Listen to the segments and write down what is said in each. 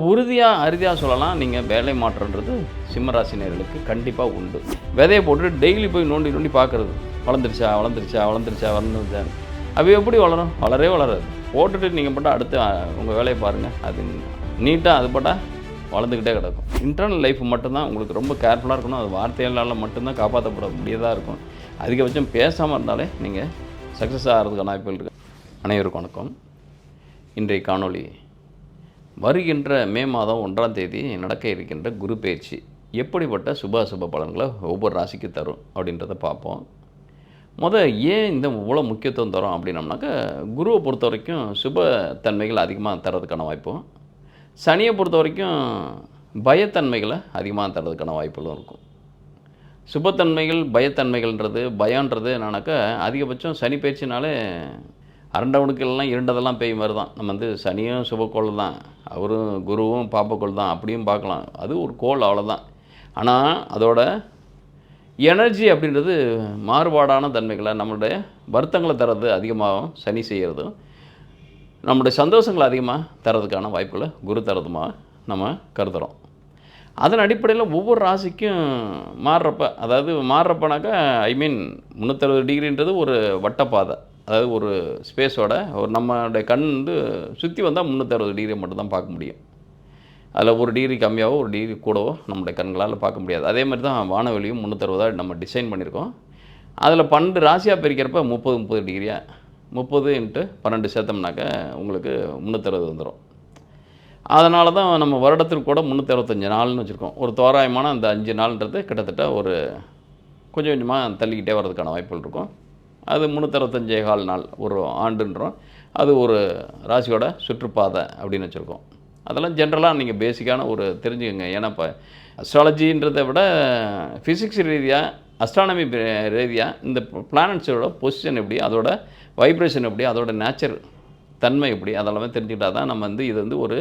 உறுதியாக அறுதியாக சொல்லலாம், நீங்கள் வேலை மாற்றன்றது சிம்மராசினியர்களுக்கு கண்டிப்பாக உண்டு. விதையை போட்டுட்டு டெய்லி போய் நோண்டி நோண்டி பார்க்குறது, வளர்ந்துருச்சா வளர்ந்துருச்சா வளர்ந்துருச்சா வளர்ந்துருச்சா, அது எப்படி வளரும்? வளரவே வளராது. போட்டுட்டு நீங்கள் மட்டும் அடுத்து உங்கள் வேலையை பாருங்கள், அது நீட்டாக அது பட்டால் வளர்ந்துக்கிட்டே கிடக்கும். இன்டர்னல் லைஃப் மட்டும்தான் உங்களுக்கு ரொம்ப கேர்ஃபுல்லாக இருக்கணும். அது வார்த்தைகளால் மட்டும்தான் காப்பாற்றப்பட முடியதாக இருக்கும். அதிகபட்சம் பேசாமல் இருந்தாலே நீங்கள் சக்ஸஸ் ஆகிறதுக்கான வாய்ப்புகள் இருக்குது. அனைவருக்கும் வணக்கம். இன்றைய காணொளி வருகின்ற மே மாதம் 1ஆம் தேதி நடக்க இருக்கின்ற குரு பயிற்சி எப்படிப்பட்ட சுப பலன்களை ஒவ்வொரு ராசிக்கு தரும் அப்படின்றத பார்ப்போம். ஏன் இந்த இவ்வளோ முக்கியத்துவம் தரும் அப்படின்னம்னாக்கா, குருவை பொறுத்த வரைக்கும் சுப தன்மைகள் அதிகமாக தரதுக்கான வாய்ப்பும், சனியை பொறுத்த வரைக்கும் பயத்தன்மைகளை அதிகமாக தரதுக்கான வாய்ப்புகளும் இருக்கும். சுபத்தன்மைகள் பயத்தன்மைகள்ன்றது பயன்றது என்னன்னாக்கா, அதிகபட்சம் சனி பயிற்சினாலே அரண்டவனுக்கெல்லாம் இரண்டதெல்லாம் பேய் மாதிரி தான். நம்ம சனியும் சுபக்கோள் தான், அவரும் குருவும் பாப்பக்கோள் தான், அப்படியும் பார்க்கலாம். அது ஒரு கோள், அவ்வளோதான். ஆனால் அதோட எனர்ஜி அப்படின்றது மாறுபாடான தன்மைகளை, நம்மளுடைய வருத்தங்களை தரது அதிகமாகவும் சனி செய்கிறதும், நம்முடைய சந்தோஷங்களை அதிகமாக தரதுக்கான வாய்ப்புகளை குரு தரதுமாக நம்ம கருதுகிறோம். அதன் அடிப்படையில் ஒவ்வொரு ராசிக்கும் மாறுறப்பனாக்கா 360 டிகிரின்றது ஒரு வட்டப்பாதை. அதாவது ஒரு ஸ்பேஸோட ஒரு நம்மளுடைய கண் சுற்றி வந்தால் 360 டிகிரி மட்டும்தான் பார்க்க முடியும். அதில் ஒரு டிகிரி கம்மியாகவோ ஒரு டிகிரி கூடவோ நம்மளுடைய கண்களால் பார்க்க முடியாது. அதே மாதிரி தான் வானவெளியும் 360 நம்ம டிசைன் பண்ணியிருக்கோம். அதில் 12 ராசியாக பிரிக்கிறப்ப 30 டிகிரியாக 30 × 12 சேர்த்தோம்னாக்க உங்களுக்கு 360 வந்துடும். அதனால தான் நம்ம வருடத்திற்கு கூட 365 நாள்னு வச்சுருக்கோம். ஒரு தோராயமான அந்த 5 நாள்ன்றது கிட்டத்தட்ட ஒரு கொஞ்சம் கொஞ்சமாக தள்ளிக்கிட்டே வர்றதுக்கான வாய்ப்புகள் இருக்கும். அது 365 நாள் ஒரு ஆண்டுன்றோம். அது ஒரு ராசியோட சுற்றுப்பாதை அப்படின்னு வச்சுருக்கோம். அதெல்லாம் ஜென்ரலாக நீங்கள் பேசிக்கான ஒரு தெரிஞ்சுக்கங்க. ஏன்னா இப்போ அஸ்ட்ராலஜின்றதை விட ஃபிசிக்ஸ் ரீதியாக, அஸ்ட்ரானமி ரீதியாக இந்த பிளானட்ஸோட பொசிஷன் எப்படி, அதோட வைப்ரேஷன் எப்படி, அதோட நேச்சர் தன்மை எப்படி, அதெல்லாமே தெரிஞ்சுக்கிட்டால் தான் நம்ம இது ஒரு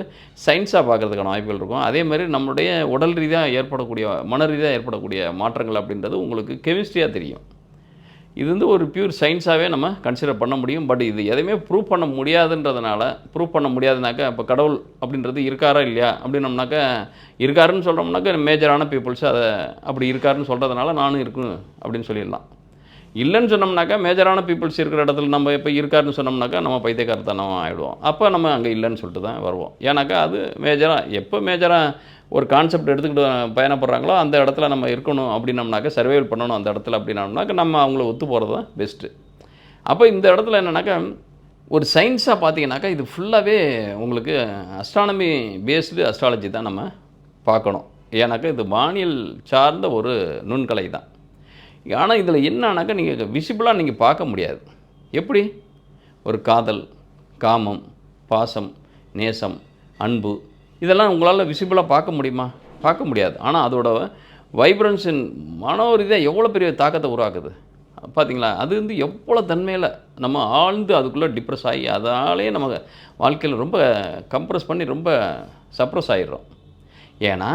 சயின்ஸாக பார்க்குறதுக்கான வாய்ப்புகள் இருக்கும். அதேமாதிரி நம்மளுடைய உடல் ரீதியாக ஏற்படக்கூடிய, மன ரீதியாக ஏற்படக்கூடிய மாற்றங்கள் அப்படின்றது உங்களுக்கு கெமிஸ்ட்ரியாக தெரியும். இது ஒரு பியூர் சயின்ஸாகவே நம்ம கன்சிடர் பண்ண முடியும். பட் இது எதையுமே ப்ரூவ் பண்ண முடியாதுனாக்கா, இப்போ கடவுள் அப்படின்றது இருக்காரா இல்லையா அப்படின்னம்னாக்கா, இருக்காருன்னு சொல்கிறோம்னாக்கா மேஜரான பீப்புள்ஸ் அதை அப்படி இருக்காருன்னு சொல்கிறதுனால நானும் இருக்கும் அப்படின்னு சொல்லிடலாம். இல்லைன்னு சொன்னோம்னாக்கா, மேஜரான பீப்புள்ஸ் இருக்கிற இடத்துல நம்ம இப்போ இருக்காருன்னு சொன்னோம்னாக்கா நம்ம பைத்தியக்காரத்தனம் ஆகிடுவோம். அப்போ நம்ம அங்கே இல்லைன்னு சொல்லிட்டு தான் வருவோம். ஏன்னாக்கா அது மேஜராக ஒரு கான்செப்ட் எடுத்துக்கிட்டு பயணப்படுறாங்களோ அந்த இடத்துல நம்ம இருக்கணும் அப்படின்னம்னாக்கா, சர்வைவல் பண்ணணும் அந்த இடத்துல அப்படின்னம்னாக்கா, நம்ம அவங்கள ஒத்து போகிறது தான் பெஸ்ட்டு. அப்போ இந்த இடத்துல என்னென்னாக்கா, ஒரு சயின்ஸாக பார்த்தீங்கன்னாக்கா, இது ஃபுல்லாகவே உங்களுக்கு அஸ்ட்ரானமி பேஸ்டு அஸ்ட்ராலஜி தான் நம்ம பார்க்கணும். ஏன்னாக்கா இது வானியல் சார்ந்த ஒரு நுண்கலை தான். ஆனால் இதில் என்னன்னாக்கா, நீங்கள் விசிபிளாக நீங்கள் பார்க்க முடியாது. எப்படி ஒரு காதல், காமம், பாசம், நேசம், அன்பு, இதெல்லாம் உங்களால் விசிபிளாக பார்க்க முடியுமா? பார்க்க முடியாது. ஆனால் அதோட வைப்ரன்ஸின் மனோரீதியாக எவ்வளோ பெரிய தாக்கத்தை உருவாக்குது பார்த்தீங்களா? அது எவ்வளோ தன்மையில் நம்ம ஆழ்ந்து அதுக்குள்ளே டிப்ரெஸ் ஆகி அதாலே நம்ம வாழ்க்கையில் ரொம்ப கம்ப்ரெஸ் பண்ணி ரொம்ப சப்ரெஸ் ஆகிடுறோம். ஏன்னா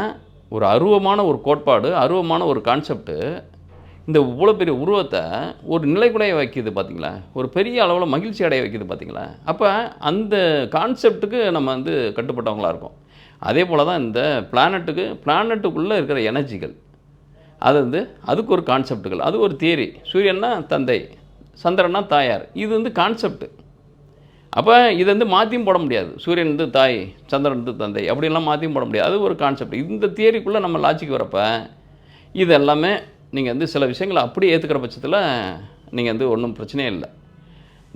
ஒரு அருவமான ஒரு கோட்பாடு, அருவமான ஒரு கான்செப்ட்டு இவ்வளோ பெரிய உருவத்தை ஒரு நிலைக்குலைய வைக்கிது பார்த்தீங்களா? ஒரு பெரிய அளவில் மகிழ்ச்சி அடைய வைக்கிது பார்த்தீங்களா? அப்போ அந்த கான்செப்ட்டுக்கு நம்ம கட்டுப்பட்டவங்களாக இருக்கோம். அதே போல் தான் இந்த பிளானட்டுக்குள்ளே இருக்கிற எனர்ஜிகள், அது அதுக்கு ஒரு கான்செப்ட்டுகள், அது ஒரு தியரி. சூரியன்னா தந்தை, சந்திரன்னா தாயார், இது கான்செப்ட்டு. அப்போ இது மாற்றியும் போட முடியாது. சூரியன் தாய், சந்திரன் தந்தை அப்படின்லாம் மாற்றியும் போட முடியாது. அது ஒரு கான்செப்ட். இந்த தியரிக்குள்ளே நம்ம லாஜிக் வரப்போ இது எல்லாமே நீங்கள் சில விஷயங்களை அப்படியே ஏற்றுக்கிற பட்சத்தில் நீங்கள் ஒன்றும் பிரச்சனையே இல்லை.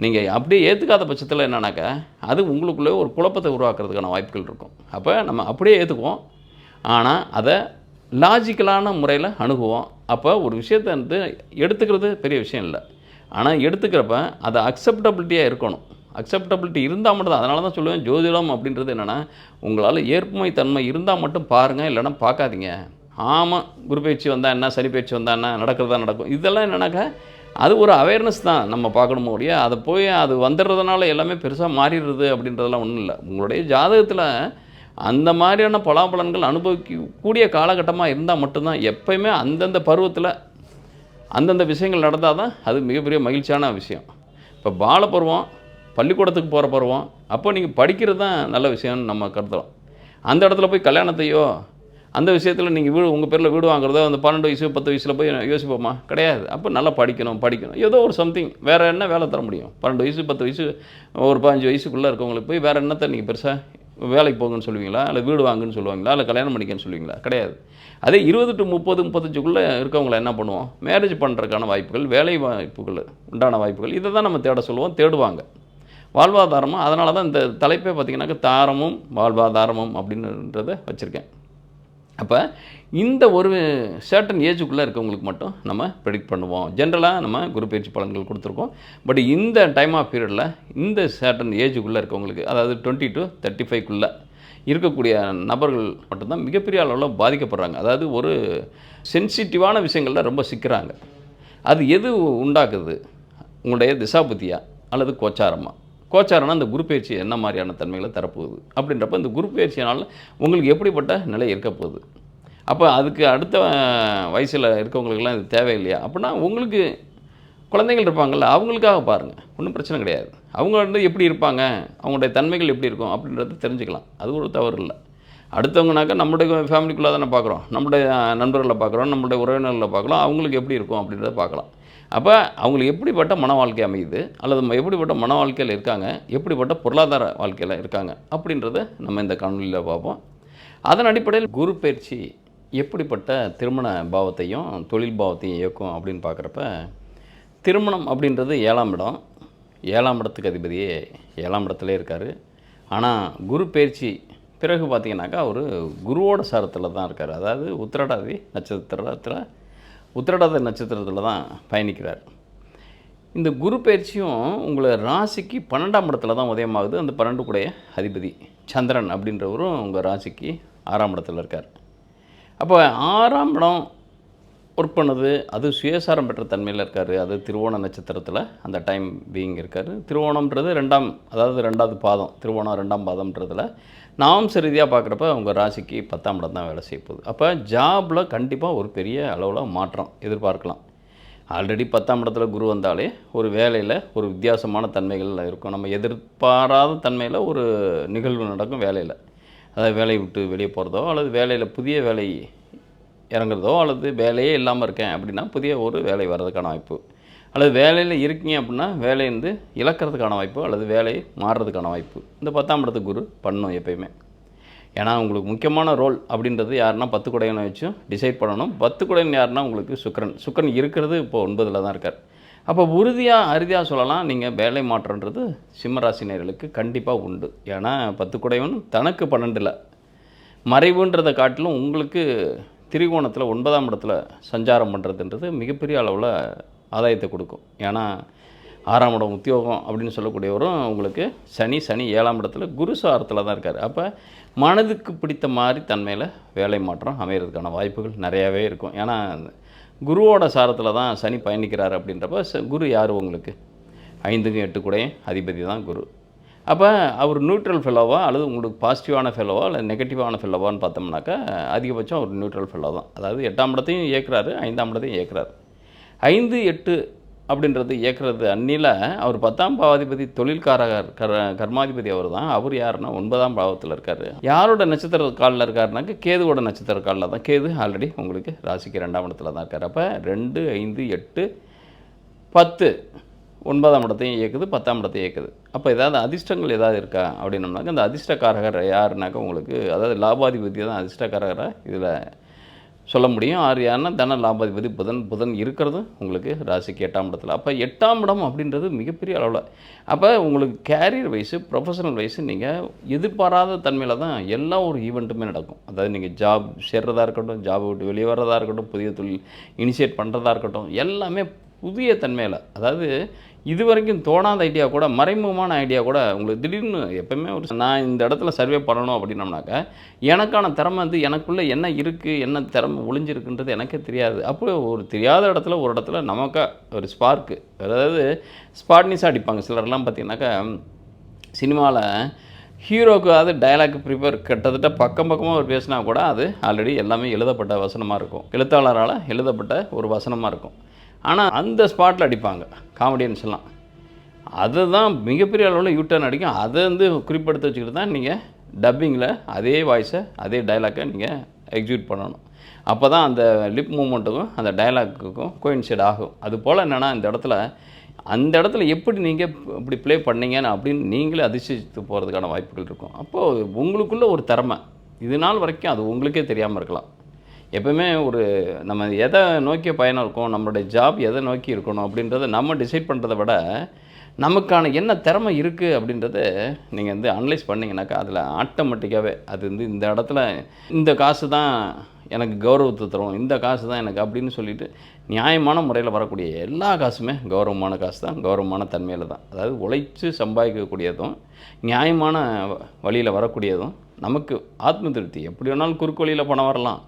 நீங்கள் அப்படியே ஏற்றுக்காத பட்சத்தில் என்னன்னாக்கா, அது உங்களுக்குள்ளே ஒரு குழப்பத்தை உருவாக்குறதுக்கான வாய்ப்புகள் இருக்கும். அப்போ நம்ம அப்படியே ஏற்றுக்குவோம், ஆனால் அதை லாஜிக்கலான முறையில் அணுகுவோம். அப்போ ஒரு விஷயத்தை எடுத்துக்கிறது பெரிய விஷயம் இல்லை. ஆனால் எடுத்துக்கிறப்ப அதை அக்செப்டபிலிட்டியாக இருக்கணும். அக்செப்டபிலிட்டி இருந்தால் மட்டும் தான். அதனால தான் சொல்லுவேன், ஜோதிடம் அப்படின்றது என்னென்னா, உங்களால் ஏற்புமை தன்மை இருந்தால் மட்டும் பாருங்கள், இல்லைன்னா பார்க்காதீங்க. ஆமாம், குரு பயிற்சி வந்தால் என்ன, சனி பயிற்சி வந்தால் என்ன, நடக்கிறதா நடக்கும். இதெல்லாம் என்னன்னாக்கா, அது ஒரு அவேர்னஸ் தான் நம்ம பார்க்கணுமோ ஒழிய, அதை போய் அது வந்துடுறதுனால எல்லாமே பெருசாக மாறிடுறது அப்படின்றதெல்லாம் ஒன்றும் இல்லை. உங்களுடைய ஜாதகத்தில் அந்த மாதிரியான பலாபலன்கள் அனுபவிக்கக்கூடிய காலகட்டமாக இருந்தால் மட்டும்தான், எப்போயுமே அந்தந்த பருவத்தில் அந்தந்த விஷயங்கள் நடந்தால் தான் அது மிகப்பெரிய மகிழ்ச்சியான விஷயம். இப்போ பாலப்பருவம், பள்ளிக்கூடத்துக்கு போகிற பருவம், அப்போ நீங்கள் படிக்கிறது தான் நல்ல விஷயம்னு நம்ம கருதுகிறோம். அந்த இடத்துல போய் கல்யாணத்தையோ அந்த விஷயத்தில் நீங்கள் வீடு உங்கள் பேரில் வீடு வாங்குறதோ அந்த 12 வயசு 10 வயசில் போய் யோசிப்போமா? கிடையாது. அப்போ நல்லா படிக்கணும் ஏதோ ஒரு சம்திங் வேறு என்ன வேலை தர முடியும்? 12 வயசு 10 வயசு ஒரு 15 வயசுக்குள்ளே இருக்கவங்களுக்கு போய் வேறு என்னத்தை நீங்கள் பெருசாக வேலைக்கு போங்கன்னு சொல்லுவீங்களா? இல்லை வீடு வாங்குன்னு சொல்லுவாங்களா? இல்லை கல்யாணம் பண்ணிக்கன்னு சொல்லுவீங்களா? கிடையாது. அதே 20 to 30 35க்குள்ளே இருக்கவங்கள என்ன பண்ணுவோம்? மேரேஜ் பண்ணுறதுக்கான வாய்ப்புகள், வேலை வாய்ப்புகள் உண்டான வாய்ப்புகள் இதை தான் நம்ம தேட சொல்லுவோம், தேடுவாங்க. வாழ்வாதாரமும் அதனால தான் இந்த தலைப்பே பார்த்திங்கனாக்கா தாரமும் வாழ்வாதாரமும் அப்படின்றத வச்சுருக்கேன். அப்போ இந்த ஒரு சர்டன் ஏஜுக்குள்ளே இருக்கவங்களுக்கு மட்டும் நம்ம ப்ரெடிக்ட் பண்ணுவோம். ஜென்ரலாக நம்ம குரு பயிற்சி பலன்கள் கொடுத்துருக்கோம். பட் இந்த டைம் ஆஃப் பீரியடில் இந்த சர்டன் ஏஜுக்குள்ளே இருக்கவங்களுக்கு, அதாவது 20 to 35க்குள்ளே இருக்கக்கூடிய நபர்கள் மட்டும்தான் மிகப்பெரிய அளவில் பாதிக்கப்படுறாங்க. அதாவது ஒரு சென்சிட்டிவான விஷயங்களில் ரொம்ப சிக்கிறாங்க. அது எது உண்டாக்குது? உங்களுடைய திசாபுத்தியா அல்லது கோச்சாரமா? கோச்சாரம்னா இந்த குரு பயிற்சி என்ன மாதிரியான தன்மைகளை தரப்போகுது அப்படின்றப்ப இந்த குரு பயிற்சியினால் உங்களுக்கு எப்படிப்பட்ட நிலை இருக்க போகுது? அப்போ அதுக்கு அடுத்த வயசில் இருக்கவங்களுக்கெல்லாம் இது தேவையில்லையா? அப்படின்னா உங்களுக்கு குழந்தைகள் இருப்பாங்கள்ல, அவங்களுக்காக பாருங்கள், ஒன்றும் பிரச்சனை கிடையாது. அவங்க வந்து எப்படி இருப்பாங்க, அவங்களுடைய தன்மைகள் எப்படி இருக்கும் அப்படின்றத தெரிஞ்சுக்கலாம். அது ஒரு தவறு இல்லை. அடுத்தவங்கனாக்கா நம்முடைய ஃபேமிலிக்குள்ளே தானே பார்க்குறோம், நம்முடைய நண்பர்களை பார்க்குறோம், நம்முடைய உறவினர்களை பார்க்கலாம், அவங்களுக்கு எப்படி இருக்கும் அப்படின்றத பார்க்கலாம். அப்போ அவங்களுக்கு எப்படிப்பட்ட மன வாழ்க்கை அமையுது, அல்லது எப்படிப்பட்ட மன வாழ்க்கையில் இருக்காங்க, எப்படிப்பட்ட பொருளாதார வாழ்க்கையில் இருக்காங்க அப்படின்றத நம்ம இந்த காணொலியில் பார்ப்போம். அதன் அடிப்படையில் குரு பயிற்சி எப்படிப்பட்ட திருமண பாவத்தையும் தொழில் பாவத்தையும் இயக்கும் அப்படின்னு பார்க்குறப்ப, திருமணம் அப்படின்றது 7ஆம் இடம். 7ஆம் இடத்துக்கு அதிபதியே 7ஆம் இடத்துல இருக்கார். ஆனால் குரு பயிற்சி பிறகு பார்த்திங்கனாக்கா ஒரு குருவோட சாரத்தில் தான் இருக்கார். அதாவது உத்திரட்டாதி நட்சத்திரத்தில் தான் பயணிக்கிறார். இந்த குரு பயிற்சியும் உங்களை ராசிக்கு 12ஆம் இடத்துல தான் உதயமாகுது. அந்த 12 கூடைய அதிபதி சந்திரன் அப்படின்றவரும் உங்கள் ராசிக்கு 6ஆம் இடத்துல இருக்கார். அப்போ 6ஆம் இடம் ஒர்க் பண்ணுது, அது சுயசாரம் பெற்ற தன்மையில் இருக்கார். அது திருவோண நட்சத்திரத்தில் அந்த டைம் பீயிங் இருக்கார். திருவோணம்ன்றது அதாவது 2வது பாதம், திருவோணம் 2ஆம் பாதம்ன்றதில் நாம்ச ரீதியாக பார்க்குறப்ப உங்கள் ராசிக்கு 10ஆம் இடம் தான் வேலை செய்ய போகுது. அப்போ ஜாபில் கண்டிப்பாக ஒரு பெரிய அளவில் மாற்றம் எதிர்பார்க்கலாம். ஆல்ரெடி 10ஆம் இடத்துல குரு வந்தாலே ஒரு வேலையில் ஒரு வித்தியாசமான தன்மைகள் இருக்கும். நம்ம எதிர்பாராத தன்மையில் ஒரு நிகழ்வு நடக்கும் வேலையில். அதாவது வேலையை விட்டு வெளியே போகிறதோ, அல்லது வேலையில் புதிய வேலை இறங்குறதோ, அல்லது வேலையே இல்லாமல் இருக்கேன் அப்படின்னா புதிய ஒரு வேலை வர்றதுக்கான வாய்ப்பு, அல்லது வேலையில் இருக்கீங்க அப்படின்னா வேலையை வந்து இழக்கிறதுக்கான வாய்ப்பு, அல்லது வேலையை மாறுறதுக்கான வாய்ப்பு இந்த 10ஆம் இடத்துக்கு குரு பண்ணணும் எப்பயுமே. ஏன்னா உங்களுக்கு முக்கியமான ரோல் அப்படின்றது யாருன்னா 10 குடையனை வச்சும் டிசைட் பண்ணணும். 10 குடையன் யாருன்னா உங்களுக்கு சுக்கிரன் இருக்கிறது இப்போ 9ல் தான் இருக்கார். அப்போ அறுதியாக சொல்லலாம், நீங்கள் வேலை மாற்றன்றது சிம்மராசினியர்களுக்கு கண்டிப்பாக உண்டு. ஏன்னா 10 குடையவன் தனக்கு 12ல் மறைவுன்றதை காட்டிலும் உங்களுக்கு திரிகோணத்தில் 9ஆம் இடத்துல சஞ்சாரம் பண்ணுறதுன்றது மிகப்பெரிய அளவில் ஆதாயத்தை கொடுக்கும். ஏன்னா 6ஆம் இடம் உத்தியோகம் அப்படின்னு சொல்லக்கூடியவரும் உங்களுக்கு சனி 7ஆம் இடத்துல குரு சாரத்தில் தான் இருக்கார். அப்போ மனதுக்கு பிடித்த மாதிரி தன்மையில் வேலை மாற்றம் அமைகிறதுக்கான வாய்ப்புகள் நிறையாவே இருக்கும். ஏன்னா குருவோட சாரத்தில் தான் சனி பயணிக்கிறார் அப்படின்றப்ப குரு யார் உங்களுக்கு 5க்கும் 8 கூடையும் அதிபதி தான் குரு. அப்போ அவர் நியூட்ரல் ஃபெல்லோவா அல்லது உங்களுக்கு பாசிட்டிவான ஃபெல்லோவா இல்லை நெகட்டிவான ஃபெல்லோவான்னு பார்த்தோம்னாக்கா அதிகபட்சம் ஒரு நியூட்ரல் ஃபெல்லோ தான். அதாவது 8ஆம் இடத்தையும் இயக்குறாரு, 5ஆம் இடத்தையும் இயக்குறாரு. 5, 8 அப்படின்றது இயக்குறது அன்னியில் அவர் 10ஆம் பாவாதிபதி தொழில்காரகர் கர்மாதிபதி அவர் தான். அவர் யாருன்னா 9ஆம் பாவத்தில் இருக்கார். யாரோட நட்சத்திர காலில் இருக்காருனாக்க கேதுவோட நட்சத்திர காலில் தான். கேது ஆல்ரெடி உங்களுக்கு ராசிக்கு 2ஆம் இடத்துல தான் இருக்கார். அப்போ 2, 5, 8, 10 9ஆம் இடத்தையும் இயக்குது, 10ஆம் இடத்தையும் இயக்குது. அப்போ ஏதாவது அதிர்ஷ்டங்கள் ஏதாவது இருக்கா அப்படின்னோம்னாக்க அந்த அதிர்ஷ்டக்காரகர் யாருனாக்கா உங்களுக்கு, அதாவது லாபாதிபதி தான் அதிர்ஷ்டக்காரகராக இதில் சொல்ல முடியும். யாருன்னா தன லாபாதிபதி புதன் இருக்கிறது உங்களுக்கு ராசிக்கு 8ஆம் இடத்துல. அப்போ 8ஆம் இடம் அப்படின்றது மிகப்பெரிய அளவில். அப்போ உங்களுக்கு கேரியர் வைஸு ப்ரொஃபஷனல் வைஸு நீங்கள் எதிர்பாராத தன்மையில் தான் எல்லா ஒரு ஈவெண்ட்டுமே நடக்கும். அதாவது நீங்கள் ஜாப் சேர்றதா இருக்கட்டும், ஜாபை விட்டு வெளியே வர்றதா இருக்கட்டும், புதிய தொழில் இனிஷியேட் பண்ணுறதா இருக்கட்டும், எல்லாமே புதிய தன்மையில், அதாவது இது வரைக்கும் தோணாத ஐடியா கூட, மறைமுகமான ஐடியா கூட உங்களுக்கு திடீர்னு எப்போயுமே நான் இந்த இடத்துல சர்வே பண்ணணும் அப்படின்னோம்னாக்கா எனக்கான திறமை வந்து எனக்குள்ளே என்ன இருக்குது, என்ன திறமை ஒளிஞ்சிருக்குன்றது எனக்கே தெரியாது. அப்போ ஒரு தெரியாத இடத்துல ஒரு இடத்துல நமக்கா ஒரு ஸ்பார்க்கு, அதாவது ஸ்பாட்னிஸாக அடிப்பாங்க சிலர்லாம் பார்த்தீங்கன்னாக்கா. சினிமாவில் ஹீரோக்கு அது டைலாக் ப்ரிப்பேர் கிட்டத்தட்ட பக்கமாக அவர் பேசினா கூட அது ஆல்ரெடி எல்லாமே எழுதப்பட்ட வசனமாக இருக்கும், எழுத்தாளரால் எழுதப்பட்ட ஒரு வசனமாக இருக்கும். ஆனால் அந்த ஸ்பாட்டில் அடிப்பாங்க காமெடியன்ஸ் எல்லாம். அதுதான் மிகப்பெரிய அளவில் யூட்டர்ன் அடிக்கும். அதை வந்து குறிப்பெடுத்து வச்சுக்கிட்டு தான் நீங்கள் டப்பிங்கில் அதே வாய்ஸை அதே டைலாக்கை நீங்கள் எக்ஸிக்யூட் பண்ணணும். அப்போ தான் அந்த லிப் மூமெண்ட்டுக்கும் அந்த டைலாக்குக்கும் கோயின்சைட் ஆகும். அதுபோல் என்னென்னா அந்த இடத்துல எப்படி நீங்கள் இப்படி ப்ளே பண்ணீங்கன்னு அப்படின்னு நீங்களே அதிசயித்து போகிறதுக்கான வாய்ப்புகள் இருக்கும். அப்போது உங்களுக்குள்ள ஒரு திறமை இது நாள் வரைக்கும் அது உங்களுக்கே தெரியாமல் இருக்கலாம். எப்பவுமே நம்ம எதை நோக்கிய பயணம் இருக்கும், நம்மளுடைய ஜாப் எதை நோக்கி இருக்கணும் அப்படின்றத நம்ம டிசைட் பண்ணுறதை விட நமக்கான என்ன திறமை இருக்குது அப்படின்றத நீங்கள் அனலைஸ் பண்ணிங்கனாக்கா அதில் ஆட்டோமேட்டிக்காகவே அது இந்த இடத்துல இந்த காசு தான் எனக்கு கௌரவத்தை தரும், இந்த காசு தான் எனக்கு அப்படின்னு சொல்லிட்டு நியாயமான முறையில் வரக்கூடிய எல்லா காசுமே கௌரவமான காசு தான், கௌரவமான தன்மையில் தான். அதாவது உழைச்சி சம்பாதிக்கக்கூடியதும் நியாயமான வழியில் வரக்கூடியதும் நமக்கு ஆத்ம திருப்தி. எப்படி வேணாலும் குறுக்கு வழியில் பணம் வரலாம்,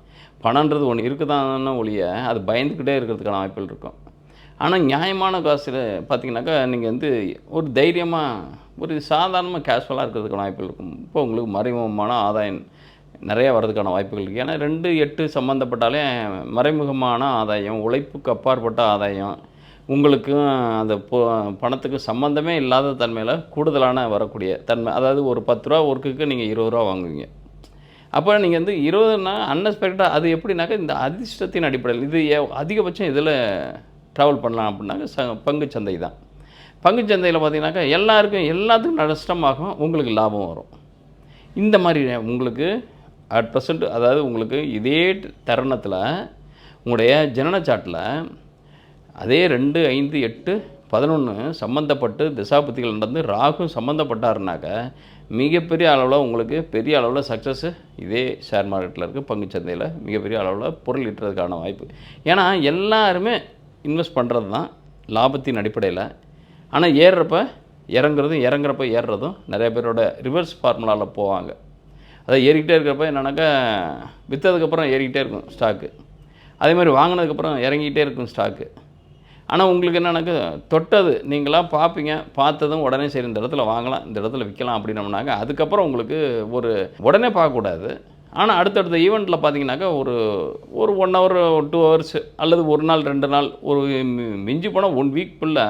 பணன்றது ஒன்று இருக்குதான ஒழிய அது பயந்துக்கிட்டே இருக்கிறதுக்கான வாய்ப்புகள் இருக்கும். ஆனால் நியாயமான காசில் பார்த்திங்கனாக்கா நீங்கள் ஒரு தைரியமாக ஒரு சாதாரணமாக கேஷுவலாக இருக்கிறதுக்கான வாய்ப்புகள் இருக்கும். இப்போ உங்களுக்கு மறைமுகமான ஆதாயம் நிறையா வர்றதுக்கான வாய்ப்புகள் இருக்குது. ஏன்னா 2-8 சம்மந்தப்பட்டாலே மறைமுகமான ஆதாயம், உழைப்புக்கு அப்பாற்பட்ட ஆதாயம், உங்களுக்கும் அந்த பணத்துக்கு சம்மந்தமே இல்லாத தன்மையில் கூடுதலான வரக்கூடிய தன்மை. அதாவது ஒரு 10 ரூபா ஒர்க்குக்கு நீங்கள் 20 ரூபா வாங்குவீங்க. அப்போ நீங்கள் 20னா அன்எக்ஸ்பெக்டடாக அது எப்படின்னாக்கா இந்த அதிர்ஷ்டத்தின் அடிப்படையில் இது அதிகபட்சம் இதில் ட்ராவல் பண்ணலாம் அப்படின்னாக்கா பங்குச்சந்தை தான். பங்குச்சந்தையில் பார்த்தீங்கன்னாக்கா எல்லாத்துக்கும் நஷ்டமாகும், உங்களுக்கு லாபம் வரும். இந்த மாதிரி உங்களுக்கு அட் ப்ரெசண்ட் அதாவது உங்களுக்கு இதே தருணத்தில் உங்களுடைய ஜனன சாட்டில் அதே 2, 5, 8, 11 சம்மந்தப்பட்டு திசாபுத்திகள் நடந்து ராகு சம்மந்தப்பட்டாருனாக்க மிகப்பெரிய அளவில் உங்களுக்கு பெரிய அளவில் சக்ஸஸ்ஸு இதே ஷேர் மார்க்கெட்டில் இருக்குது, பங்குச்சந்தையில் மிகப்பெரிய அளவில் பொருள் ஈட்டுறதுக்கான வாய்ப்பு. ஏன்னா எல்லாருமே இன்வெஸ்ட் பண்ணுறது தான் லாபத்தின் அடிப்படையில். ஆனால் இறங்குறப்ப ஏறுறதும் நிறைய பேரோட ரிவர்ஸ் ஃபார்முலாவில் போவாங்க. அதாவது ஏறிக்கிட்டே இருக்கிறப்ப என்னன்னாக்கா விற்றதுக்கப்புறம் ஏறிக்கிட்டே இருக்கும் ஸ்டாக்கு, அதே மாதிரி வாங்கினதுக்கப்புறம் இறங்கிக்கிட்டே இருக்கும் ஸ்டாக்கு. ஆனால் உங்களுக்கு என்னன்னாக்கா தொட்டது நீங்களாம் பார்ப்பீங்க, பார்த்ததும் உடனே சரி இந்த இடத்துல வாங்கலாம், இந்த இடத்துல விற்கலாம் அப்படின்னோம்னாக்கா அதுக்கப்புறம் உங்களுக்கு உடனே பார்க்கக்கூடாது. ஆனால் அடுத்தடுத்த ஈவெண்ட்டில் பார்த்தீங்கன்னாக்கா ஒரு 1 ஹவர் 2 ஹவர்ஸ் அல்லது 1 நாள் 2 நாள் ஒரு மிஞ்சி போனால் 1 வீக்குள்ளே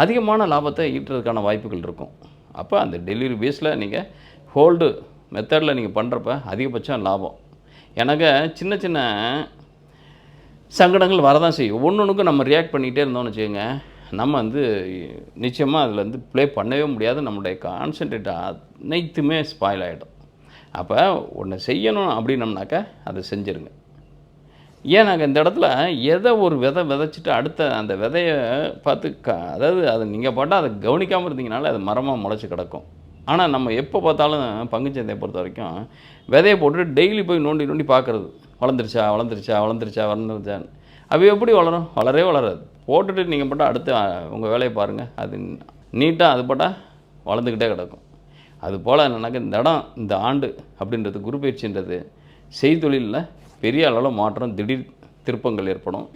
அதிகமான லாபத்தை ஈட்டுறதுக்கான வாய்ப்புகள் இருக்கும். அப்போ அந்த டெலிவரி பேஸில் நீங்கள் ஹோல்டு மெத்தடில் நீங்கள் பண்ணுறப்ப அதிகபட்சம் லாபம். எனக்கு சின்ன சின்ன சங்கடங்கள் வரதான் செய்யும். ஒன்றுக்கும் நம்ம ரியாக்ட் பண்ணிக்கிட்டே இருந்தோம்னு வச்சுக்கோங்க, நம்ம நிச்சயமாக அதில் ப்ளே பண்ணவே முடியாது. நம்மளுடைய கான்சன்ட்ரேட் அனைத்துமே ஸ்பாயில் ஆகிடும். அப்போ ஒன்று செய்யணும் அப்படின்னம்னாக்கா அதை செஞ்சுருங்க. ஏன்னாக்க இந்த இடத்துல எதை ஒரு விதைச்சிட்டு அடுத்த அந்த விதையை பார்த்து அதாவது அதை நீங்கள் பாட்டால் அதை கவனிக்காமல் இருந்தீங்கனால அது மரமாக முளைச்சி கிடக்கும். ஆனால் நம்ம எப்போ பார்த்தாலும் பங்குச்சந்தையை பொறுத்த வரைக்கும் விதையை போட்டுட்டு டெய்லி போய் நோண்டி பார்க்குறது, வளர்ந்துருச்சான்னு. அது எப்படி வளரும்? வளராது. போட்டுட்டு நீங்கள் பாட்டால் அடுத்து உங்கள் வேலையை பாருங்கள், அது நீட்டாக அது பாட்டால் வளர்ந்துக்கிட்டே கிடக்கும். அதுபோல் என்னன்னாக்க இந்த ஆண்டு அப்படின்றது குரு பயிற்சின்றது செய்தொழிலில் பெரிய அளவில் மாற்றம், திடீர் திருப்பங்கள் ஏற்படும்.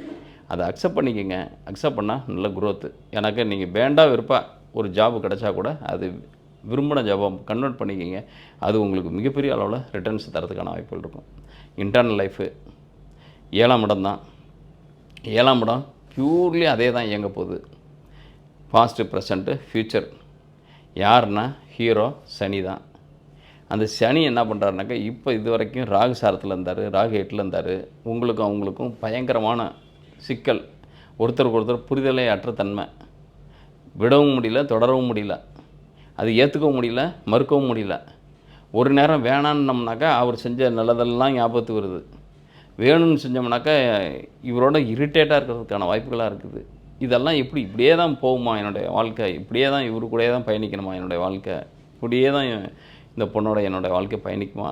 அதை அக்செப்ட் பண்ணிக்கோங்க. அக்செப்ட் பண்ணால் நல்ல குரோத்து. எனக்கு நீங்கள் வெறுப்பா ஒரு ஜாபு கிடச்சா கூட அது விரும்பின ஜாபம் கன்வெர்ட் பண்ணிக்கோங்க. அது உங்களுக்கு மிகப்பெரிய அளவில் ரிட்டர்ன்ஸ் தரதுக்கான வாய்ப்புகள் இருக்கும். இன்டர்னல் லைஃபு 7ஆம் இடம் தான். 7ஆம் இடம் ப்யூர்லி அதே தான் இயங்க போகுது. Past, present, future. யாருன்னா ஹீரோ சனி தான். அந்த சனி என்ன பண்ணுறாருனாக்கா இப்போ இது வரைக்கும் ராகு சாரத்தில் இருந்தார், ராகு 8ல் இருந்தார். அவங்களுக்கும் பயங்கரமான சிக்கல், ஒருத்தருக்கு ஒருத்தர் புரிதலே அற்ற தன்மை, விடவும் முடியல, தொடரவும் முடியல, அது ஏற்றுக்கவும் முடியல, மறுக்கவும் முடியல. ஒரு நேரம் வேணான்னோம்னாக்கா அவர் செஞ்ச நல்லதெல்லாம் ஞாபகத்துக்கு வருது, வேணும்னு செஞ்சோம்னாக்கா இவரோட இரிட்டேட்டாக இருக்கிறதுக்கான வாய்ப்புகளாக இருக்குது. இதெல்லாம் இப்படியே தான் போகுமா என்னுடைய வாழ்க்கை, இப்படியே தான் இவரு கூடயே தான் பயணிக்கணுமா என்னுடைய வாழ்க்கை, இப்படியே தான் இந்த பொண்ணோட என்னோடய வாழ்க்கை பயணிக்குமா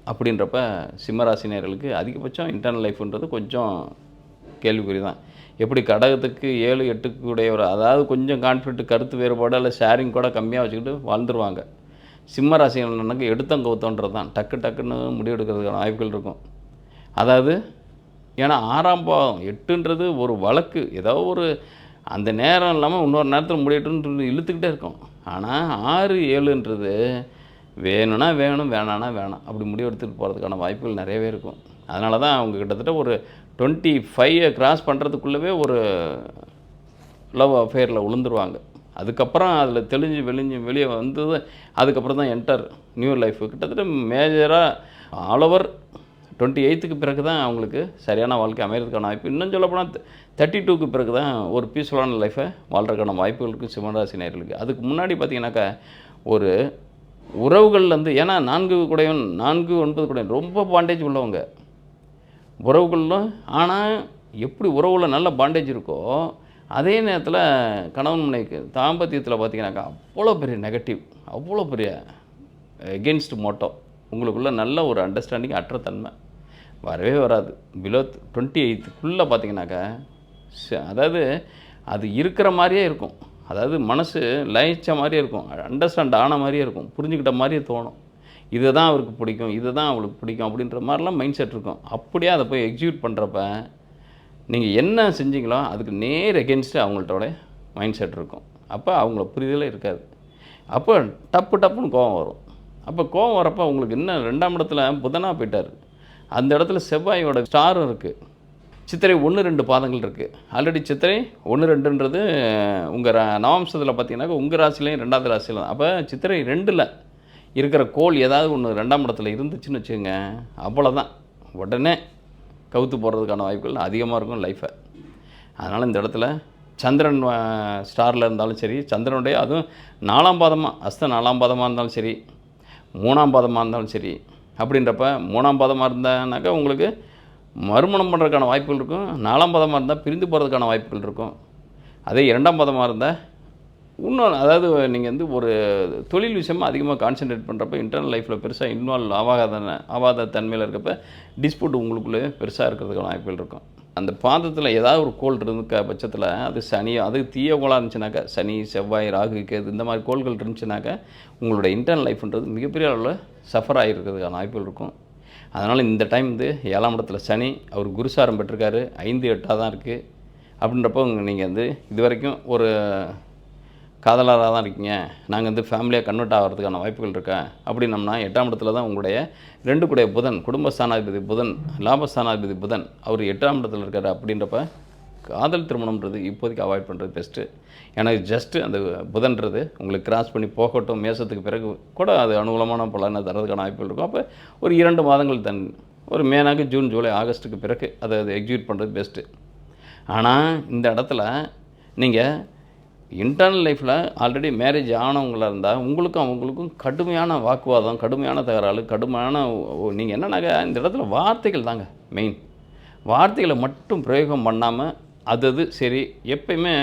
அப்படின்றப்ப சிம்மராசினியர்களுக்கு அதிகபட்சம் இன்டர்னல் லைஃப்ன்றது கொஞ்சம் கேள்விக்குறி தான். எப்படி கடகத்துக்கு 7, 8க்கு உடையவர், அதாவது கொஞ்சம் கான்ஃப்ளிக்ட், கருத்து வேறுபாடு அல்ல ஷேரிங் கூட கம்மியாக வச்சுக்கிட்டு வாழ்ந்துருவாங்க. சிம்மராசினருக்கு எடுத்தங்கவுத்தோன்றது தான் டக்குன்னு முடிவெடுக்கிறதுக்கான வாய்ப்புகள் இருக்கும். அதாவது ஏன்னா 6ஆம் பாவம் 8ன்றது ஒரு வழக்கு, ஏதோ ஒரு அந்த நேரம் இல்லாமல் இன்னொரு நேரத்தில் முடியட்டுன்னு இழுத்துக்கிட்டே இருக்கும். ஆனால் 6, 7ன்றது வேணும்னா வேணும், வேணான்னா வேணாம், அப்படி முடிவெடுத்துட்டு போகிறதுக்கான வாய்ப்புகள் நிறையவே இருக்கும். அதனால தான் அவங்க கிட்டத்தட்ட ஒரு 25 கிராஸ் பண்ணுறதுக்குள்ளவே ஒரு லவ் அஃபேரில் விழுந்துருவாங்க. அதுக்கப்புறம் அதில் தெளிஞ்சு வெளியே வந்தது. அதுக்கப்புறம் தான் என்டர் நியூ லைஃப். கிட்டத்தட்ட மேஜராக ஆல் ஓவர் 28க்கு பிறகு தான் அவங்களுக்கு சரியான வாழ்க்கை அமைகிறதுக்கான வாய்ப்பு. இன்னும் சொல்லப்போனால் 32க்கு பிறகு தான் ஒரு பீஸ்ஃபுல்லான லைஃப்பை வாழ்கிறதுக்கான வாய்ப்புகள் இருக்குது சிம்மராசி நேயர்களுக்கு. அதுக்கு முன்னாடி பார்த்தீங்கன்னாக்கா ஒரு உறவுகள்லேருந்து, ஏன்னா 4 கூடையும் 4 9 கூடையும் ரொம்ப பாண்டேஜ் உள்ளவங்க உறவுகளிலும். ஆனால் எப்படி உறவில் நல்ல பாண்டேஜ் இருக்கோ, அதே நேரத்தில் கணவன் மனைவிக்கு தாம்பத்தியத்தில் பார்த்தீங்கன்னாக்கா அவ்வளோ பெரிய நெகட்டிவ், அவ்வளோ பெரிய எகென்ஸ்ட் மோட்டோ, உங்களுக்குள்ள நல்ல ஒரு அண்டர்ஸ்டாண்டிங் அற்ற தன்மை வரவே வராது. பிலோ 28க்குள்ளே பார்த்தீங்கன்னாக்கா அதாவது அது இருக்கிற மாதிரியே இருக்கும். அதாவது மனசு லயிச்ச மாதிரியே இருக்கும், அண்டர்ஸ்டாண்ட் ஆன மாதிரியே இருக்கும், புரிஞ்சுக்கிட்ட மாதிரியே தோணும். இதை தான் அவருக்கு பிடிக்கும், இதை தான் அவளுக்கு பிடிக்கும் அப்படின்ற மாதிரிலாம் மைண்ட் செட் இருக்கும். அப்படியே அதை போய் எக்ஸிக்யூட் பண்ணுறப்ப நீங்கள் என்ன செஞ்சீங்களோ அதுக்கு நேர் எகென்ஸ்ட்டு அவங்கள்ட்டோட மைண்ட் செட் இருக்கும். அப்போ அவங்கள புரிதலே இருக்காது. அப்போ டப்புன்னு கோவம் வரும். அப்போ கோவம் வரப்போ உங்களுக்கு இன்னும் 2ஆம் இடத்துல புதனாக போயிட்டார். அந்த இடத்துல செவ்வாயோட ஸ்டாரும் இருக்குது. சித்திரை 1 2 பாதங்கள் இருக்குது. ஆல்ரெடி சித்திரை 1 2ன்றது உங்கள் நவம்சத்தில் பார்த்தீங்கன்னாக்கா உங்கள் ராசிலையும் 2வது ராசியில் தான். அப்போ சித்திரை 2ல் இருக்கிற கோள் ஏதாவது ஒன்று 2ஆம் இடத்துல இருந்துச்சுன்னு வச்சுக்கோங்க, அவ்வளோதான், உடனே கவுத்து போடுறதுக்கான வாய்ப்புகள் அதிகமாக இருக்கும் லைஃப்பை. அதனால் இந்த இடத்துல சந்திரன் ஸ்டாரில் இருந்தாலும் சரி, சந்திரனுடைய அதுவும் 4ஆம் பாதமாக அஸ்த 4ஆம் பாதமாக இருந்தாலும் சரி, 3ஆம் பாதமாக இருந்தாலும் சரி, அப்படின்றப்ப 3ஆம் பாதமாக இருந்தானாக்கா உங்களுக்கு மறுமணம் பண்ணுறதுக்கான வாய்ப்புகள் இருக்கும். 4ஆம் பாதமாக இருந்தால் பிரிந்து போகிறதுக்கான வாய்ப்புகள் இருக்கும். அதே 2ஆம் பாதமாக இருந்தால் இன்னும், அதாவது நீங்கள் ஒரு தொழில் விஷயமாக அதிகமாக கான்சென்ட்ரேட் பண்ணுறப்ப இன்டர்னல் லைஃப்பில் பெருசாக இன்வால்வ் ஆகாத தன்மையில் இருக்கப்போ டிஸ்பியூட் உங்களுக்குள்ளே பெருசாக இருக்கிறதுக்கான வாய்ப்புகள் இருக்கும். அந்த பாதத்தில் ஏதாவது ஒரு கோள் இருக்க பட்சத்தில் அது சனி, அது தீய கோளாக இருந்துச்சுனாக்கா சனி செவ்வாய் ராகு கேது இந்த மாதிரி கோள்கள் இருந்துச்சுனாக்கா உங்களோட இன்டர்னல் லைஃப்ன்றது மிகப்பெரிய அளவில் சஃபர் ஆகிருக்கிறதுக்கான வாய்ப்புகள் இருக்கும். அதனால் இந்த டைம் 7ஆம் இடத்துல சனி, அவர் குருசாரம் பெற்றிருக்காரு, 5 8 தான் இருக்குது. அப்படின்றப்போ நீங்கள் இது வரைக்கும் ஒரு காதலராக தான் இருக்கீங்க, நாங்கள் ஃபேமிலியாக கன்வெர்ட் ஆகிறதுக்கான வாய்ப்புகள் இருக்கா அப்படின்னம்னா 8ஆம் இடத்துல தான் உங்களுடைய 2 கூடைய புதன், குடும்பஸ்தானாதிபதி புதன், லாபஸ்தானாதிபதி புதன், அவர் 8ஆம் இடத்துல இருக்கார். அப்படின்றப்ப காதல் திருமணம்ன்றது இப்போதைக்கு அவாய்ட் பண்ணுறது பெஸ்ட்டு. எனக்கு ஜஸ்ட்டு அந்த புதன்றது உங்களுக்கு கிராஸ் பண்ணி போகட்டும், மேசத்துக்கு பிறகு கூட அது அனுகூலமான பலனை தரதுக்கான வாய்ப்புகள் இருக்கும். அப்போ ஒரு 2 மாதங்கள் ஒரு மேனாக்கு ஜூன் ஜூலை ஆகஸ்ட்டுக்கு பிறகு அதை எக்ஸிக்யூட் பண்ணுறது பெஸ்ட்டு. ஆனால் இந்த இடத்துல நீங்கள் இன்டர்னல் லைஃப்பில் ஆல்ரெடி மேரேஜ் ஆனவங்களாக இருந்தால் உங்களுக்கும் அவங்களுக்கும் கடுமையான வாக்குவாதம், கடுமையான தகராறு, கடுமையான நீங்கள் என்னன்னாக்கா இந்த இடத்துல வார்த்தைகள் தாங்க மெயின். வார்த்தைகளை மட்டும் பிரயோகம் பண்ணாமல் அது சரி. எப்பயுமே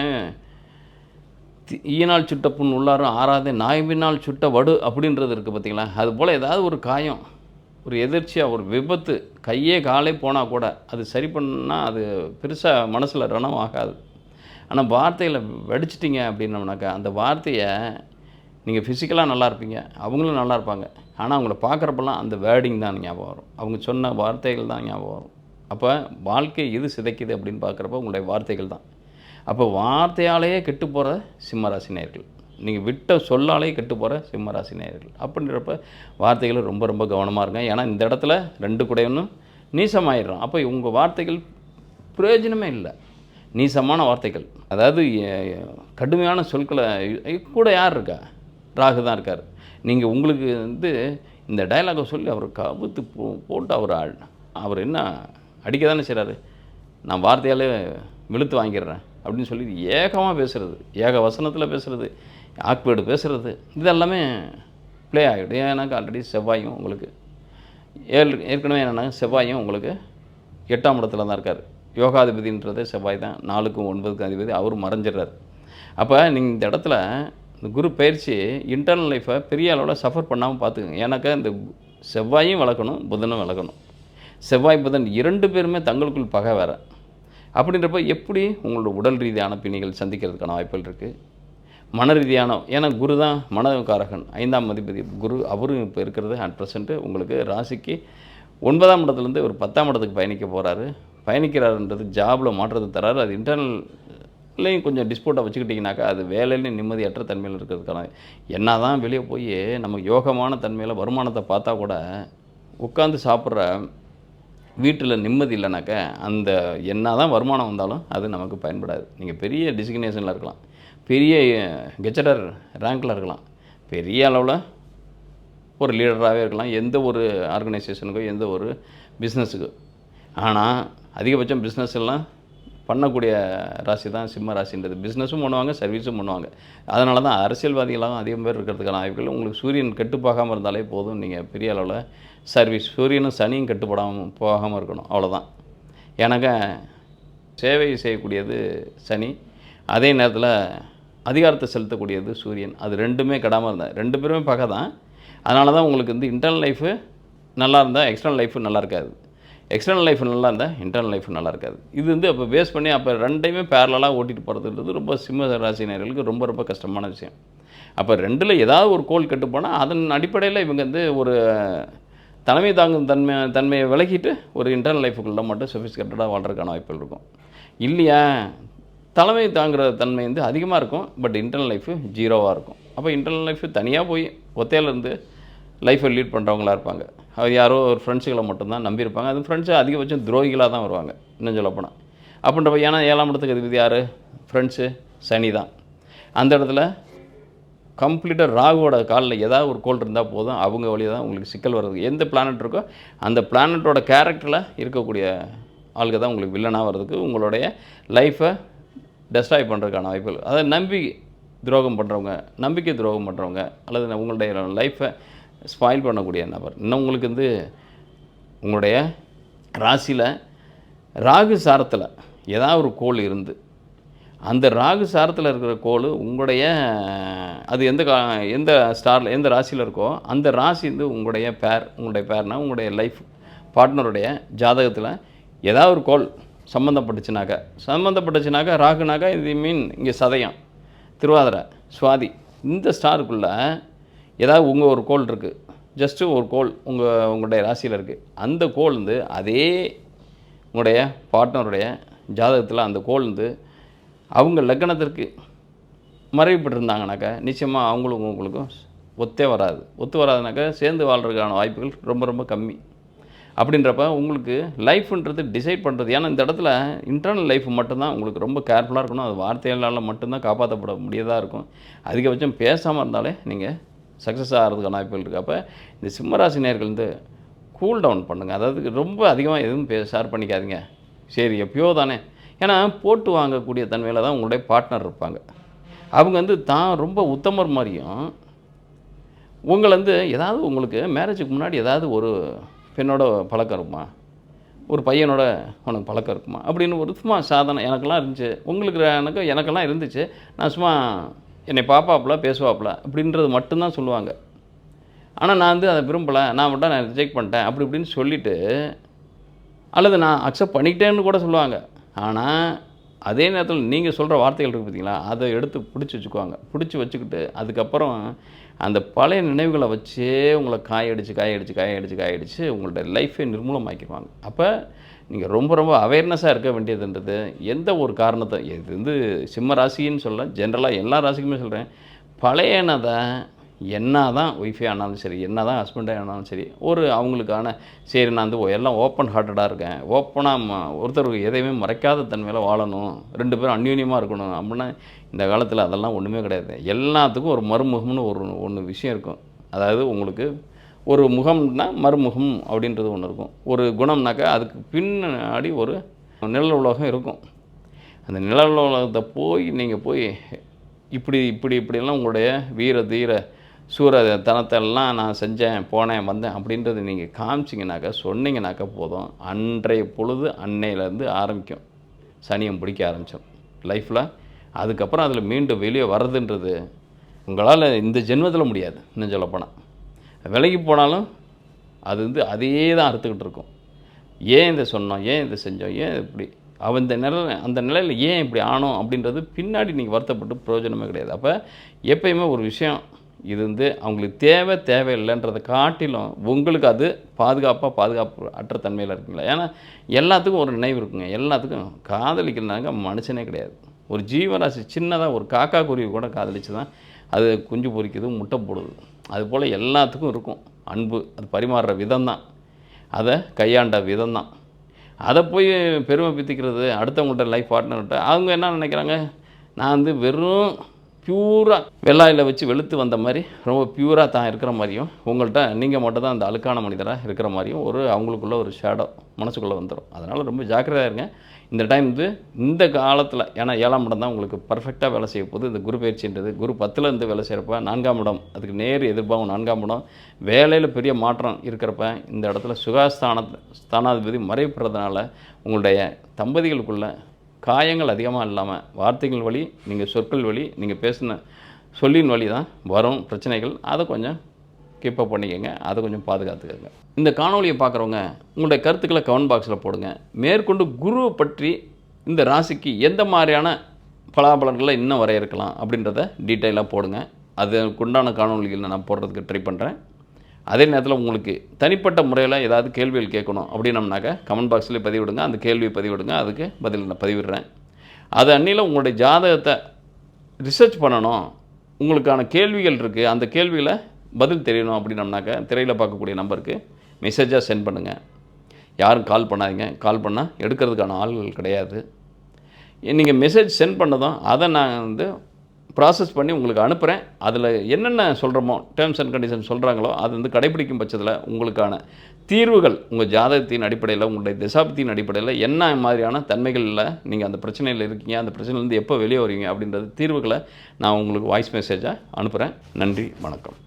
ஈனால் சுட்ட புண் உள்ளாரும் ஆறாதே நாய்பினால் சுட்ட வடு அப்படின்றது இருக்குது பார்த்தீங்களா, அதுபோல் ஏதாவது ஒரு காயம், ஒரு எதிர்ச்சியாக ஒரு விபத்து, கையே காலே போனால் கூட அது சரி பண்ணால் அது பெருசாக மனசில் ரணம் ஆகாது. ஆனால் வார்த்தையில் வெடிச்சிட்டிங்க அப்படின்னோம்னாக்கா அந்த வார்த்தையை நீங்கள் ஃபிசிக்கலாக நல்லா இருப்பீங்க, அவங்களும் நல்லா இருப்பாங்க, ஆனால் அவங்கள பார்க்குறப்பெல்லாம் அந்த வேர்டிங் தான் ஞாபகம் வரும், அவங்க சொன்ன வார்த்தைகள் தான் ஞாபகம் வரும். அப்போ வாழ்க்கை எது சிதைக்குது அப்படின்னு பார்க்குறப்ப உங்களுடைய வார்த்தைகள் தான். அப்போ வார்த்தையாலேயே கெட்டு போகிற சிம்மராசி நேயர்கள், நீங்கள் விட்ட சொல்லாலேயே கெட்டு போகிற சிம்மராசி நேயர்கள். அப்படின்றப்ப வார்த்தைகளை ரொம்ப ரொம்ப கவனமாக இருங்க. ஏன்னா இந்த இடத்துல 2 கூடையும் நீசமாயிடுறோம். அப்போ உங்கள் வார்த்தைகள் பிரயோஜனமே இல்லை, நீசமான வார்த்தைகள். அதாவது கடுமையான சொற்களை கூட யார் இருக்கா, ராகு தான் இருக்கார். நீங்கள் உங்களுக்கு இந்த டயலாகை சொல்லி அவர் கவுத்து போட்டு அவர் என்ன அடிக்க தானே செய்கிறாரு, நான் வார்த்தையாலே வெளுத்து வாங்கிடுறேன் அப்படின்னு சொல்லி ஏகமாக பேசுகிறது, ஏக வசனத்தில் பேசுகிறது, ஆக்வேர்டு பேசுகிறது, இதெல்லாமே ப்ளே ஆகிடும். ஏன்னாக்கா ஆல்ரெடி செவ்வாயும் உங்களுக்கு ஏற்கனவே என்னென்னா செவ்வாயும் உங்களுக்கு 8ஆம் இடத்துல தான் இருக்கார். யோகாதிபதின்றது செவ்வாய் தான், 4க்கும் 9க்கும் அதிபதி, அவர் மறைஞ்சிடுறார். அப்போ நீங்கள் இந்த இடத்துல இந்த குரு பயிற்சி இன்டர்னல் லைஃப்பை பெரிய அளவில் சஃபர் பண்ணாமல் பார்த்துக்கோங்க. ஏன்னாக்கா இந்த செவ்வாயும் வளர்க்கணும், புதனும் வளர்க்கணும். செவ்வாய் புதன் 2 பேருமே தங்களுக்குள் பகை வேறு. அப்படின்றப்ப எப்படி உங்களோட உடல் ரீதியான பிணிகள் சந்திக்கிறதுக்கான வாய்ப்புகள் இருக்குது. மன ரீதியான, ஏன்னா குரு தான் மனக்காரகன், 5ஆம் அதிபதி குரு, அவரும் இப்போ இருக்கிறது 100% உங்களுக்கு ராசிக்கு 9ஆம் இடத்துலேருந்து ஒரு 10ஆம் இடத்துக்கு பயணிக்கிறாருன்றது ஜாபில் மாற்றத்தை தராரு. அது இன்டர்னல்லையும் கொஞ்சம் டிஸ்பியூட்டாக வச்சுக்கிட்டிங்கனாக்கா அது வேலையிலையும் நிம்மதியற்ற தன்மையில் இருக்கிறதுக்கான, என்ன தான் வெளியே போய் நம்ம யோகமான தன்மையில் வருமானத்தை பார்த்தா கூட உட்காந்து சாப்பிட்ற வீட்டில் நிம்மதி இல்லைனாக்கா அந்த என்ன தான் வருமானம் வந்தாலும் அது நமக்கு பயன்படாது. நீங்கள் பெரிய டிசிக்னேஷனில் இருக்கலாம், பெரிய கெஜெட்டர் ரேங்கில் இருக்கலாம், பெரிய அளவில் ஒரு லீடராகவே இருக்கலாம், எந்த ஒரு ஆர்கனைசேஷனுக்கோ எந்த ஒரு பிஸ்னஸுக்கோ. ஆனால் அதிகபட்சம் பிஸ்னஸ் எல்லாம் பண்ணக்கூடிய ராசி தான் சிம்ம ராசின்றது. பிஸ்னஸும் பண்ணுவாங்க, சர்வீஸும் பண்ணுவாங்க. அதனால தான் அரசியல்வாதிகளாகவும் அதிகம் பேர் இருக்கிறதுக்கான வாய்ப்புகள். உங்களுக்கு சூரியன் கெட்டுப்போகாமல் இருந்தாலே போதும், நீங்கள் பெரிய அளவில் சர்வீஸ். சூரியனும் சனியும் போகாமல் இருக்கணும், அவ்வளோதான். எனக்கு சேவை செய்யக்கூடியது சனி, அதே நேரத்தில் அதிகாரத்தை செலுத்தக்கூடியது சூரியன். அது ரெண்டுமே கெடாமல் இருந்தால், ரெண்டு பேருமே பகை தான். அதனால தான் உங்களுக்கு வந்து இன்டர்னல் லைஃபு நல்லா இருந்தால் எக்ஸ்டர்னல் லைஃபு நல்லா இருக்காது, எக்ஸ்டர்னல் லைஃப் நல்லா இருந்தால் இன்டர்னல் லைஃப் நல்லா இருக்காது. இது வந்து அப்போ பேஸ் பண்ணி அப்போ ரெண்டையுமே பேரலாக ஓட்டிகிட்டு போகிறதுன்றது ரொம்ப சிம்ம ராசினியர்களுக்கு ரொம்ப ரொம்ப கஷ்டமான விஷயம். அப்போ ரெண்டில் ஏதாவது ஒரு கோல் கெட்டு போனால் அதன் அடிப்படையில் இவங்க வந்து ஒரு தலைமை தாங்கும் தன்மையை விலகிட்டு ஒரு இன்டர்னல் லைஃபுக்குள்ளே மட்டும் சொஃபிஸ்டிகேட்டடாக வாழ்கிறதுக்கான வாய்ப்புகள் இருக்கும். இல்லையா தலைமை தாங்குகிற தன்மை வந்து அதிகமாக இருக்கும், பட் இன்டர்னல் லைஃபு ஜீரோவாக இருக்கும். அப்போ இன்டர்னல் லைஃபு தனியாக போய் ஒத்தையிலேருந்து லைஃப்பை லீட் பண்ணுறவங்களா இருப்பாங்க. அவர் யாரோ ஒரு ஃப்ரெண்ட்ஸுகளை மட்டும்தான் நம்பியிருப்பாங்க. அது ஃப்ரெண்ட்ஸு அதிகபட்சம் துரோகிகளாக தான் வருவாங்க, இன்னும் சொல்லப்போனால். அப்படின்றப்ப ஏன்னா 7ஆம் இடத்துக்கு அதிபதி யார்? ஃப்ரெண்ட்ஸு சனி தான். அந்த இடத்துல கம்ப்ளீட்டாக ராகுவோட காலில் ஏதாவது ஒரு கோல் இருந்தால் போதும், அவங்க வழியாக தான் உங்களுக்கு சிக்கல் வருது. எந்த பிளானட் இருக்கோ அந்த பிளானட்டோட கேரக்டரில் இருக்கக்கூடிய ஆளுக்கு தான் உங்களுக்கு வில்லனாக வர்றதுக்கு, உங்களுடைய லைஃப்பை டெஸ்ட்ராய் பண்ணுறதுக்கான வாய்ப்புகள். அதை நம்பிக்கை துரோகம் பண்ணுறவங்க அல்லது உங்களுடைய லைஃப்பை ஸ்பாயில் பண்ணக்கூடிய நபர். இன்னும் உங்களுக்கு வந்து உங்களுடைய ராசியில் ராகு சாரத்தில் ஏதாவது ஒரு கோள் இருந்து, அந்த ராகு சாரத்தில் இருக்கிற கோள் உங்களுடைய அது எந்த ஸ்டாரில் எந்த ராசியில் இருக்கோ அந்த ராசி வந்து உங்களுடைய பேர்னால் உங்களுடைய லைஃப் பார்ட்னருடைய ஜாதகத்தில் ஏதாவது ஒரு கோள் சம்மந்தப்பட்டுச்சுனாக்கா ராகுனாக்கா இது இங்கே சதயம், திருவாதிரை, சுவாதி, இந்த ஸ்டாருக்குள்ளே ஏதாவது ஒரு கோள் இருக்குது, ஜஸ்ட்டு ஒரு கோள் உங்களுடைய ராசியில் இருக்குது. அந்த கோள் வந்து அதே உங்களுடைய பார்ட்னருடைய ஜாதகத்தில் அந்த கோள் வந்து அவங்க லக்னத்திற்கு மறைவுப்பட்டிருந்தாங்கனாக்கா நிச்சயமாக உங்களுக்கும் ஒத்து வராதுனாக்கா சேர்ந்து வாழ்கிறதுக்கான வாய்ப்புகள் ரொம்ப ரொம்ப கம்மி. அப்படின்றப்ப உங்களுக்கு லைஃப்ன்றது டிசைட் பண்ணுறது, ஏன்னா இந்த இடத்துல இன்டர்னல் லைஃப் மட்டும்தான் உங்களுக்கு ரொம்ப கேர்ஃபுல்லாக இருக்கணும். அது வார்த்தைகளால் மட்டும்தான் காப்பாற்றப்பட முடியதாக இருக்கும். அதிகபட்சம் பேசாமல் இருந்தாலே நீங்கள் சக்ஸஸ் ஆகிறதுக்கான வாய்ப்புகள் இருக்குது. அப்போ இந்த சிம்மராசி நேயர்கள் வந்து கூல் டவுன் பண்ணுங்கள். அதாவது ரொம்ப அதிகமாக எதுவும் ஷேர் பண்ணிக்காதீங்க. சரி எப்பயோ தானே, ஏன்னா போட்டு வாங்கக்கூடிய தன்மையில் தான் உங்களுடைய பார்ட்னர் இருப்பாங்க. அவங்க வந்து தான் ரொம்ப உத்தமர் மாதிரியும் உங்களை வந்து ஏதாவது உங்களுக்கு மேரேஜுக்கு முன்னாடி ஏதாவது ஒரு பெண்ணோட பழக்கம் இருக்குமா, ஒரு பையனோட உனக்கு பழக்கம் இருக்குமா அப்படின்னு ஒரு சும்மா சாதனை எனக்கெல்லாம் இருந்துச்சு, உங்களுக்கு எனக்கெல்லாம் இருந்துச்சு, நான் சும்மா என்னை பாப்பாப்புல பேசுவாப்புல அப்படின்றது மட்டும்தான் சொல்லுவாங்க. ஆனால் நான் வந்து அதை விரும்பலை, நான் ரிஜெக்ட் பண்ணிட்டேன் அப்படி இப்படின்னு சொல்லிவிட்டு, அல்லது நான் அக்செப்ட் பண்ணிக்கிட்டேன்னு கூட சொல்லுவாங்க. ஆனால் அதே நேரத்தில் நீங்கள் சொல்கிற வார்த்தைகள் இருக்குது பார்த்தீங்களா, அதை எடுத்து பிடிச்சி வச்சுக்கிட்டு அதுக்கப்புறம் அந்த பழைய நினைவுகளை வச்சே உங்களை காயடிச்சு உங்களோட லைஃபை நிர்மூலமாக்கிடுவாங்க. அப்போ நீங்கள் ரொம்ப ரொம்ப அவேர்னஸாக இருக்க வேண்டியதுன்றது எந்த ஒரு காரணத்தை, இது வந்து சிம்ம ராசின்னு சொல்ல ஜென்ரலாக எல்லா ராசிக்குமே சொல்கிறேன், பழையனதை என்ன தான் ஒய்ஃபே ஆனாலும் சரி, என்ன தான் ஹஸ்பண்டே ஆனாலும் சரி, அவங்களுக்கான சரி நான் வந்து எல்லாம் ஓப்பன் ஹார்ட்டடாக இருக்கேன், ஓப்பனாக ஒருத்தருக்கு எதையுமே மறைக்காத தன்மையில் வாழணும், 2 பேரும் அந்யூன்யமாக இருக்கணும் அப்படின்னா இந்த காலத்தில் அதெல்லாம் ஒன்றுமே கிடையாது. எல்லாத்துக்கும் ஒரு மறுமுகம்னு ஒன்று விஷயம் இருக்கும். அதாவது உங்களுக்கு ஒரு முகம்னா மறுமுகம் அப்படின்றது ஒன்று இருக்கும். ஒரு குணம்னாக்கா அதுக்கு பின்னாடி ஒரு நிழல் உலகம் இருக்கும். அந்த நிழல் உலகத்தை நீங்கள் இப்படியெல்லாம் உங்களுடைய வீர தீர சூர தனத்தெல்லாம் நான் செஞ்சேன், போனேன், வந்தேன் அப்படின்றது நீங்கள் காமிச்சிங்கனாக்கா சொன்னீங்கனாக்கா போதும், அன்றைய பொழுது அன்னையிலேருந்து ஆரம்பிக்கும் சனியம் பிடிக்க ஆரம்பித்தோம் லைஃப்பில். அதுக்கப்புறம் அதில் மீண்டும் வெளியே வர்றதுன்றது உங்களால் இந்த ஜென்மத்தில் முடியாது. இன்னும் சொல்லப்போனால் விலகி போனாலும் அது வந்து அதையே தான் அறுத்துக்கிட்டு இருக்கும். ஏன் இதை சொன்னோம், ஏன் இதை செஞ்சோம், ஏன் இப்படி அந்த நிலையில் ஏன் இப்படி ஆனோம் அப்படின்றது பின்னாடி நீங்கள் வருத்தப்பட்டு பிரயோஜனமே கிடையாது. அப்போ எப்பயுமே ஒரு விஷயம் இது வந்து அவங்களுக்கு தேவையில்லைன்றதை காட்டிலும் உங்களுக்கு அது பாதுகாப்பு அற்ற தன்மையில் இருக்குங்களா. ஏன்னா எல்லாத்துக்கும் ஒரு நினைவு இருக்குங்க. எல்லாத்துக்கும் காதலிக்கிறனாங்க மனுஷனே கிடையாது. ஒரு ஜீவராசி சின்னதாக ஒரு காக்கா குருவி கூட காதலிச்சு தான் அது குஞ்சு பொரிக்குது, முட்டை போடுது. அதுபோல் எல்லாத்துக்கும் இருக்கும் அன்பு. அது பரிமாறுற விதம் தான், அதை கையாண்ட விதம் தான். அதை போய் பெருமை பித்திக்கிறது அடுத்தவங்கள்ட்ட லைஃப் பார்ட்னர்கிட்ட அவங்க என்ன நினைக்கிறாங்க, நான் வந்து வெறும் பியூராக வெள்ளாயில் வச்சு வெளுத்து வந்த மாதிரி ரொம்ப பியூராக தான் இருக்கிற மாதிரியும், உங்கள்கிட்ட நீங்கள் மட்டும் தான் அந்த அழுக்கான மனிதராக இருக்கிற மாதிரியும் அவங்களுக்குள்ள ஒரு ஷேடோ மனசுக்குள்ளே வந்துடும். அதனால் ரொம்ப ஜாக்கிரதையாக இருங்க. இந்த டைம் இந்த காலத்தில், ஏன்னா 7ஆம் இடம் தான் உங்களுக்கு பர்ஃபெக்டாக வேலை செய்ய போகுது. இந்த குரு பயிற்சின்றது குரு 10ல் இருந்து வேலை செய்கிறப்ப 4ஆம் இடம், அதுக்கு நேர் எதிர்பாகும் 4ஆம் இடம் வேலையில் பெரிய மாற்றம் இருக்கிறப்ப இந்த இடத்துல ஸ்தானாதிபதி மறைப்படுறதுனால உங்களுடைய தம்பதிகளுக்குள்ள காயங்கள் அதிகமாக இல்லாமல் வார்த்தைகள் வழி, நீங்கள் சொற்கள் வழி, நீங்கள் பேசின சொல்லின் வழி தான் வரும் பிரச்சனைகள். அதை கொஞ்சம் கீப்பப் பண்ணிக்கோங்க, அதை கொஞ்சம் பாதுகாத்துக்கோங்க. இந்த காணொலியை பார்க்குறவங்க உங்களுடைய கருத்துக்களை கமெண்ட் பாக்ஸில் போடுங்க. மேற்கொண்டு குருவை பற்றி இந்த ராசிக்கு எந்த மாதிரியான பலாபலன்களை இன்னும் வரையறுக்கலாம் அப்படின்றத டீட்டெயிலாக போடுங்க. அதுக்குண்டான காணொலிகளை நான் போடுறதுக்கு ட்ரை பண்ணுறேன். அதே நேரத்தில் உங்களுக்கு தனிப்பட்ட முறையில் ஏதாவது கேள்விகள் கேட்கணும் அப்படின்னம்னாக்க கமெண்ட் பாக்ஸில் பதிவிடுங்க. அந்த கேள்வியை பதிவிடுங்க, அதுக்கு பதில் நான் பதிவிடுறேன். அது அன்னியில் உங்களுடைய ஜாதகத்தை ரிசர்ச் பண்ணணும், உங்களுக்கான கேள்விகள் இருக்குது, அந்த கேள்வியில் பதில் தெரியணும் அப்படின்னம்னாக்க திரையில் பார்க்கக்கூடிய நம்பருக்கு மெசேஜாக சென்ட் பண்ணுங்கள். யாரும் கால் பண்ணாதீங்க, கால் பண்ணால் எடுக்கிறதுக்கான ஆள்கள் கிடையாது. நீங்கள் மெசேஜ் சென்ட் பண்ணதும் அதை நான் ப்ராசஸ் பண்ணி உங்களுக்கு அனுப்புகிறேன். அதில் என்னென்ன சொல்கிறோமோ, டேர்ம்ஸ் அண்ட் கண்டிஷன் சொல்கிறாங்களோ அது கடைப்பிடிக்கும் பட்சத்தில் உங்களுக்கான தீர்வுகள் உங்கள் ஜாதகத்தின் அடிப்படையில், உங்களுடைய திசாபத்தின் அடிப்படையில் என்ன மாதிரியான தன்மைகளில் நீங்கள் அந்த பிரச்சனையில் இருக்கீங்க, அந்த பிரச்சனையிலேருந்து எப்போ வெளியே வருவீங்க அப்படின்றது தீர்வுகளை நான் உங்களுக்கு வாய்ஸ் மெசேஜாக அனுப்புகிறேன். நன்றி, வணக்கம்.